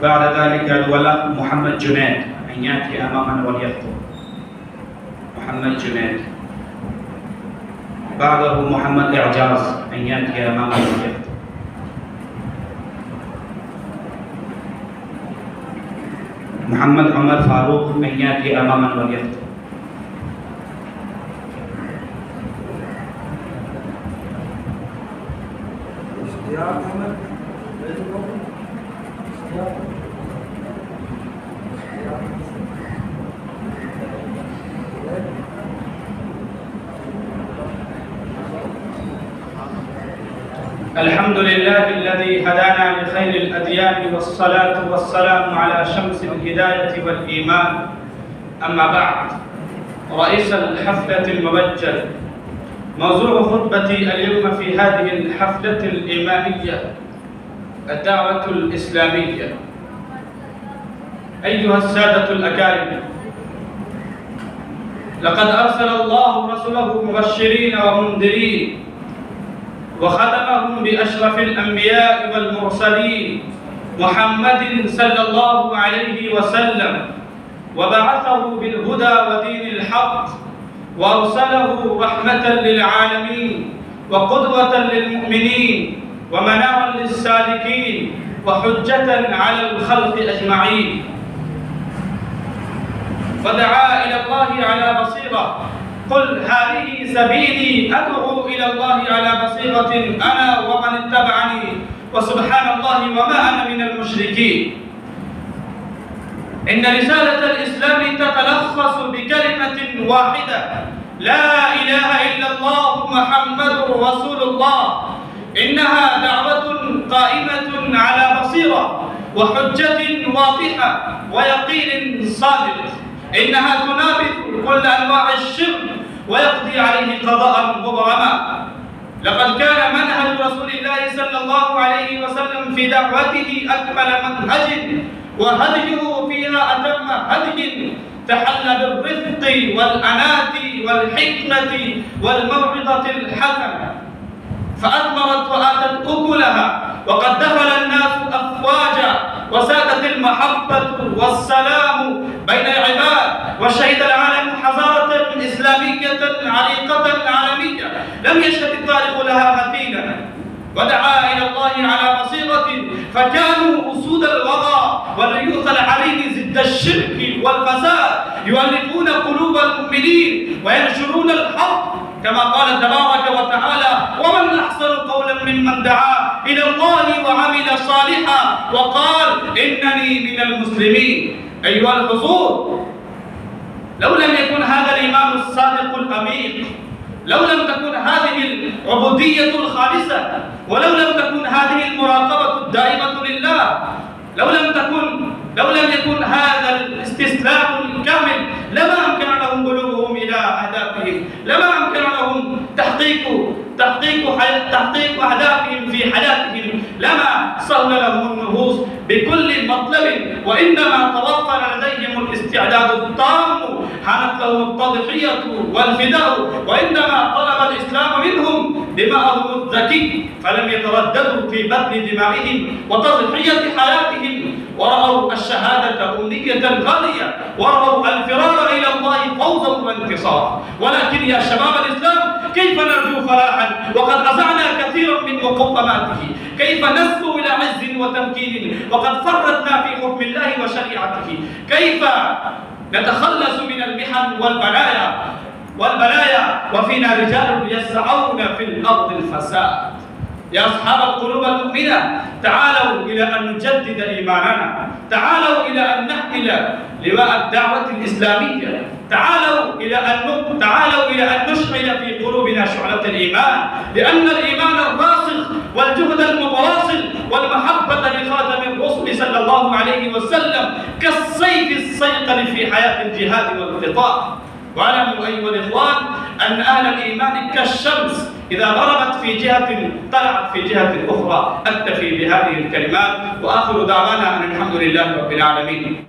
بعد ذلك الولاء محمد جنيد أن يأتي أمامنا وليخطب. محمد جنيد. بعده محمد إعجاز أن يأتي أمامنا وليخطب. محمد عمر فاروق أن يأتي أمامنا وليخطب. الحمد لله الذي هدانا لخير الأديان والصلاة والسلام على شمس الهداية والإيمان. أما بعد، رئيس الحفلة المبجل، موضوع خطبتي اليوم في هذه الحفلة الإيمانية الدعوة الإسلامية. أيها السادة الأكارم، لقد أرسل الله رسله مبشرين ومنذرين وختمهم بأشرف الأنبياء والمرسلين محمد صلى الله عليه وسلم، وبعثه بالهدى ودين الحق، وأرسله رحمة للعالمين وقدوة للمؤمنين ومنارا للسالكين وحجة على الخلق أجمعين. ودعا إلى الله على بصيرة. قل هذه سبيلي أدعو إلى الله على بصيرة أنا ومن اتبعني وسبحان الله وما أنا من المشركين. إن رسالة الإسلام تتلخص بكلمة واحدة: لا إله إلا الله محمد رسول الله. إنها دعوة قائمة على بصيرة وحجة واضحة ويقين صادق. إنها تنابذ كل أنواع الشرك ويقضي عليه قضاء مبرما. لقد كان منهج رسول الله صلى الله عليه وسلم في دعوته أكمل منهج، وهديه فيها أتم هدي، تحلى بالرفق والأناة والحكمة والموعظة الحسنة، فأثمرت وآتت أكلها، وقد دخل الناس أفواجا، وسادت المحبة والسلام بين العباد، وشهد العالم حضارة إسلامية عريقة عالمية لم يشهد التاريخ لها مثيلا. ودعا إلى الله على بصيرة، فكانوا أسود الوغى والريوث العرين ضد الشرك والفساد، يؤلفون قلوب المؤمنين وينشرون الحق، كما قال تبارك وتعالى: ومن أحسن قولا ممن دعا إلى الله وعمل صالحا وقال إنني من المسلمين. أيها الحضور، لو لم يكن هذا الإيمان الصادق الأمين، لو لم تكن هذه العبودية الخالصة، ولو لم تكن هذه المراقبة الدائمة لله، لو لم يكن هذا الاستسلام الكامل، لما أمكن لهم بلوغهم إلى أهدافهم، لما أمكن لهم تحقيق أهدافهم في حياتهم، لما سهل لهم النهوض بكل مطلب، وإنما توفر لديهم الاستعداد التام، حانت لهم التضحية والفداء، وإنما طلب الإسلام منهم دماءهم الزكي، فلم يترددوا في بذل دمائهم وتضحية حياتهم، ورأوا الشهادة أمنية غالية، ورأوا الفرار إلى الله فوزا وانتصارا. ولكن يا شباب الإسلام، كيف نرجو فلاحا وقد أزعنا كثيرا من مقوماته؟ كيف نسلو إلى عز وتمكين وقد فرطنا في حكم الله وشريعته؟ كيف نتخلص من المحن والبلايا وفينا رجال يسعون في الأرض الفساد؟ يا أصحاب القلوب المؤمنة، تعالوا إلى أن نجدد إيماننا، تعالوا إلى أن نحمل لواء الدعوة الإسلامية، تعالوا إلى أن نشعل في قلوبنا شعلة الإيمان، لأن الإيمان الراسخ والجهد المتواصل والمحبة لخاتم الرسل صلى الله عليه وسلم كالسيف الصيقل في حياة الجهاد والقتال. واعلموا أيها الإخوان أن أهل الإيمان كالشمس، إذا غربت في جهة طلعت في جهة أخرى. أكتفي بهذه الكلمات، وآخر دعوانا أن الحمد لله رب العالمين.